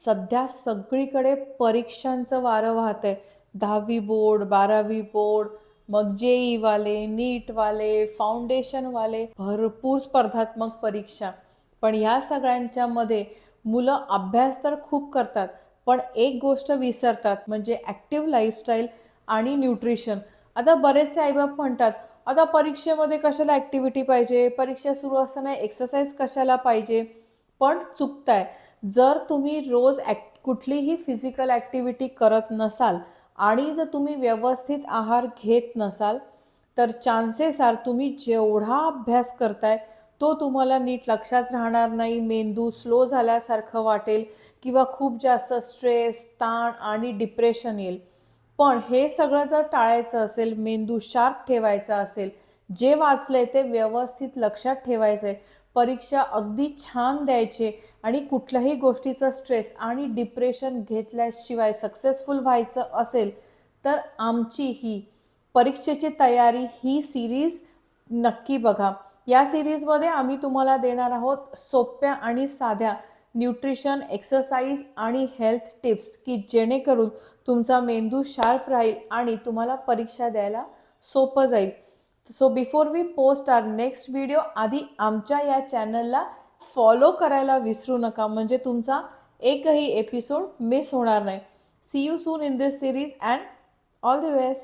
सध्या सगळीकडे परीक्षांचं वारं वाहतंय. 10वी बोर्ड, 12वी बोर्ड, मग वाले, नीटवाले, फाउंडेशनवाले, भरपूर स्पर्धात्मक परीक्षा. पण ह्या सगळ्यांच्यामध्ये मुलं अभ्यास तर खूप करतात, पण एक गोष्ट विसरतात म्हणजे ॲक्टिव्ह लाईफस्टाईल आणि न्यूट्रिशन. आता बरेचसे आईबाप म्हणतात, आता परीक्षेमध्ये कशाला ॲक्टिव्हिटी पाहिजे, परीक्षा सुरू असताना एक्सरसाइज कशाला पाहिजे. पण चुकताय. जर तुम्ही रोज कुठलीही फिजिकल ॲक्टिव्हिटी करत नसाल आणि जर तुम्ही व्यवस्थित आहार घेत नसाल, तर चान्सेस आर तुम्ही जेवढा अभ्यास करताय तो तुम्हाला नीट लक्षात राहणार नाही, मेंदू स्लो झाल्यासारखं वाटेल किंवा खूप जास्त स्ट्रेस, ताण आणि डिप्रेशन येईल. पण हे सगळं जर टाळायचं असेल, मेंदू शार्प ठेवायचा असेल, जे वाचलंय ते व्यवस्थित लक्षात ठेवायचं आहे, परीक्षा अगदी छान द्यायचे आणि कुठल्याही गोष्टीचा स्ट्रेस आणि डिप्रेशन घेतल्याशिवाय सक्सेसफुल व्हायचं असेल, तर आमची ही परीक्षेची तयारी ही सिरीज नक्की बघा. या सिरीजमध्ये आम्ही तुम्हाला देणार आहोत सोप्या आणि साध्या न्यूट्रिशन, एक्सरसाइज आणि हेल्थ टिप्स, की जेणेकरून तुमचा मेंदू शार्प राहील आणि तुम्हाला परीक्षा द्यायला सोपं जाईल. So before we post our next video, आधी आमच्या या चॅनलला फॉलो करायला विसरू नका, म्हणजे तुमचा एकही एपिसोड मिस होणार नाही. See you soon in this series and all the best.